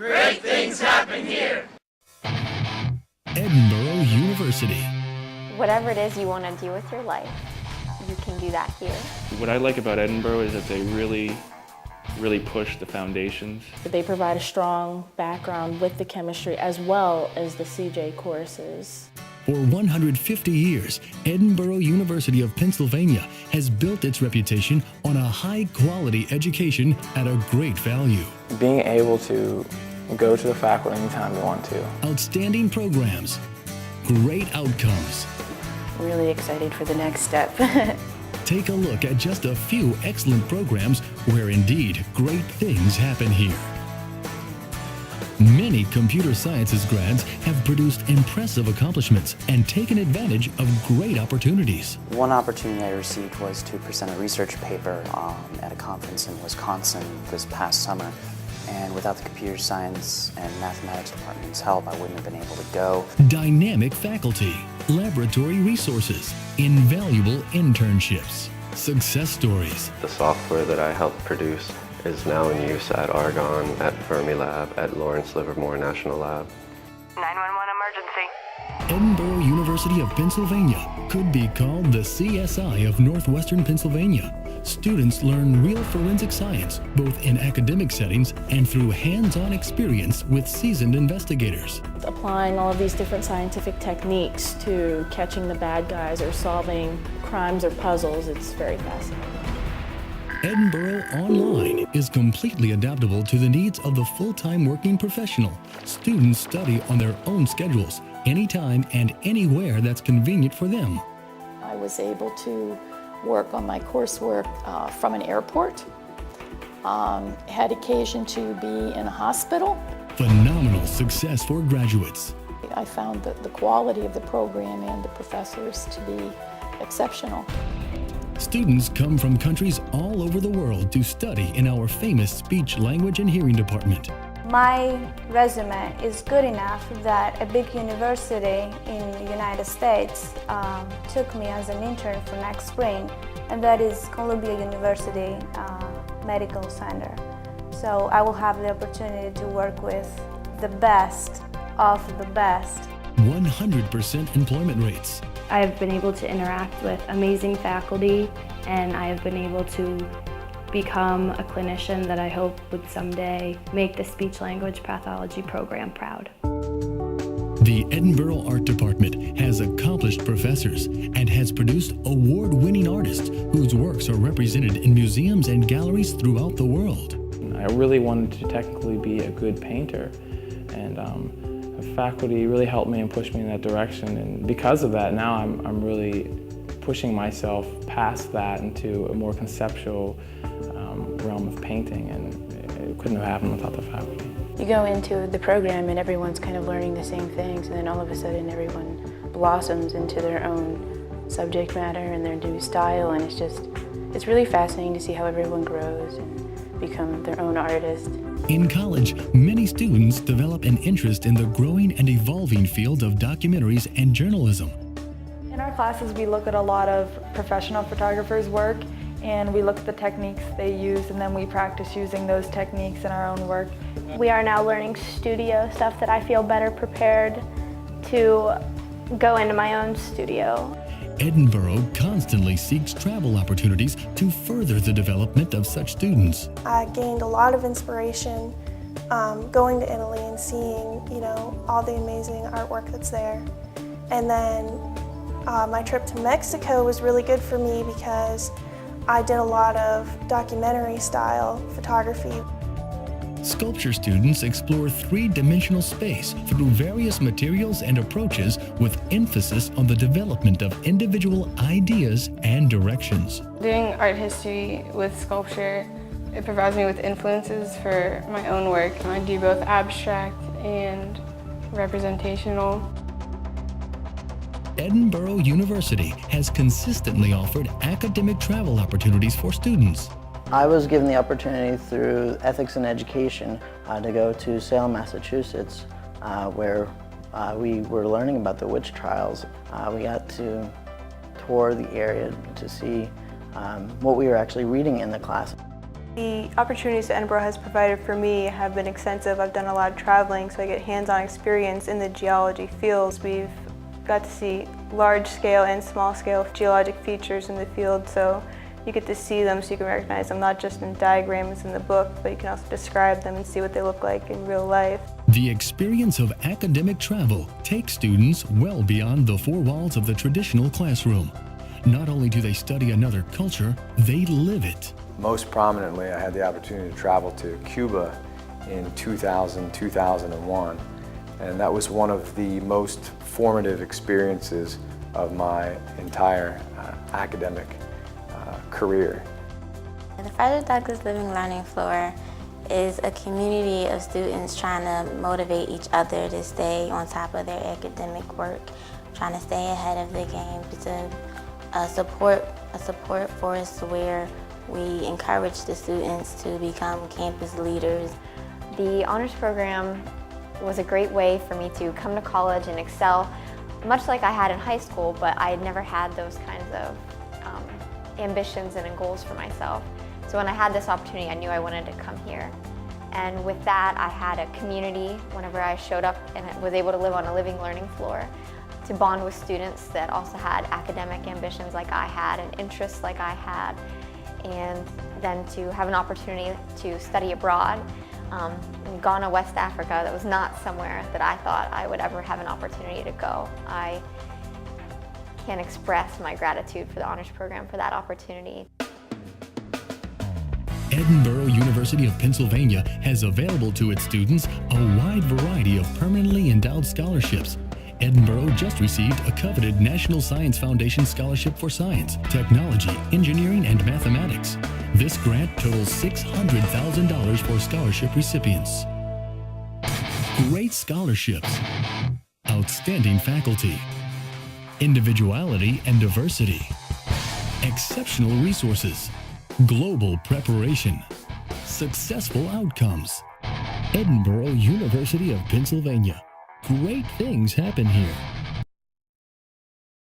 Great things happen here. Edinboro University. Whatever it is you want to do with your life, you can do that here. What I like about Edinboro is that they really push the foundations. They provide a strong background with the chemistry as well as the CJ courses. For 150 years, Edinboro University of Pennsylvania has built its reputation on a high-quality education at a great value. Being able to go to the faculty anytime we want to. Outstanding programs, great outcomes. Really excited for the next step. Take a look at just a few excellent programs where indeed great things happen here. Many computer sciences grads have produced impressive accomplishments and taken advantage of great opportunities. One opportunity I received was to present a research paper at a conference in Wisconsin this past summer. And without the computer science and mathematics department's help, I wouldn't have been able to go. Dynamic faculty, laboratory resources, invaluable internships, success stories. The software that I helped produce is now in use at Argonne, at Fermilab, at Lawrence Livermore National Lab. 911 emergency. Edinboro University of Pennsylvania could be called the CSI of Northwestern Pennsylvania. Students learn real forensic science, both in academic settings and through hands-on experience with seasoned investigators. Applying all of these different scientific techniques to catching the bad guys or solving crimes or puzzles, it's very fascinating. Edinboro Online is completely adaptable to the needs of the full-time working professional. Students study on their own schedules, anytime and anywhere that's convenient for them. I was able to work on my coursework from an airport. Had occasion to be in a hospital. Phenomenal success for graduates. I found the quality of the program and the professors to be exceptional. Students come from countries all over the world to study in our famous Speech, Language, and Hearing Department. My resume is good enough that a big university in the United States took me as an intern for next spring, and that is Columbia University Medical Center. So I will have the opportunity to work with the best of the best. 100% employment rates. I have been able to interact with amazing faculty, and I have been able to become a clinician that I hope would someday make the speech-language pathology program proud. The Edinboro Art Department has accomplished professors and has produced award-winning artists whose works are represented in museums and galleries throughout the world. I really wanted to technically be a good painter, and the faculty really helped me and pushed me in that direction, and because of that now I'm really pushing myself past that into a more conceptual realm of painting, and it couldn't have happened without the faculty. You go into the program and everyone's kind of learning the same things, and then all of a sudden everyone blossoms into their own subject matter and their new style, and it's really fascinating to see how everyone grows and become their own artist. In college, many students develop an interest in the growing and evolving field of documentaries and journalism. In our classes, we look at a lot of professional photographers' work, and we look at the techniques they use, and then we practice using those techniques in our own work. We are now learning studio stuff that I feel better prepared to go into my own studio. Edinboro constantly seeks travel opportunities to further the development of such students. I gained a lot of inspiration going to Italy and seeing, all the amazing artwork that's there. And then my trip to Mexico was really good for me because I did a lot of documentary-style photography. Sculpture students explore three-dimensional space through various materials and approaches with emphasis on the development of individual ideas and directions. Doing art history with sculpture, it provides me with influences for my own work. I do both abstract and representational. Edinboro University has consistently offered academic travel opportunities for students. I was given the opportunity through Ethics in Education to go to Salem, Massachusetts, where we were learning about the witch trials. We got to tour the area to see what we were actually reading in the class. The opportunities that Edinboro has provided for me have been extensive. I've done a lot of traveling, so I get hands-on experience in the geology fields. We've got to see large-scale and small-scale geologic features in the field, so you get to see them so you can recognize them not just in diagrams in the book, but you can also describe them and see what they look like in real life. The experience of academic travel takes students well beyond the four walls of the traditional classroom. Not only do they study another culture, they live it. Most prominently, I had the opportunity to travel to Cuba in 2001, and that was one of the most formative experiences of my entire academic career. The Frederick Douglass Living Learning Floor is a community of students trying to motivate each other to stay on top of their academic work, trying to stay ahead of the game. It's a support force where we encourage the students to become campus leaders. The honors program was a great way for me to come to college and excel, much like I had in high school, but I had never had those kinds of ambitions and goals for myself. So when I had this opportunity, I knew I wanted to come here. And with that, I had a community whenever I showed up and was able to live on a living learning floor, to bond with students that also had academic ambitions like I had and interests like I had, and then to have an opportunity to study abroad in Ghana, West Africa. That was not somewhere that I thought I would ever have an opportunity to go. I can't express my gratitude for the honors program for that opportunity. Edinboro University of Pennsylvania has available to its students a wide variety of permanently endowed scholarships. Edinboro just received a coveted National Science Foundation Scholarship for Science, Technology, Engineering, and Mathematics. This grant totals $600,000 for scholarship recipients. Great scholarships, outstanding faculty, individuality and diversity, exceptional resources, global preparation, successful outcomes. Edinboro University of Pennsylvania. Great things happen here.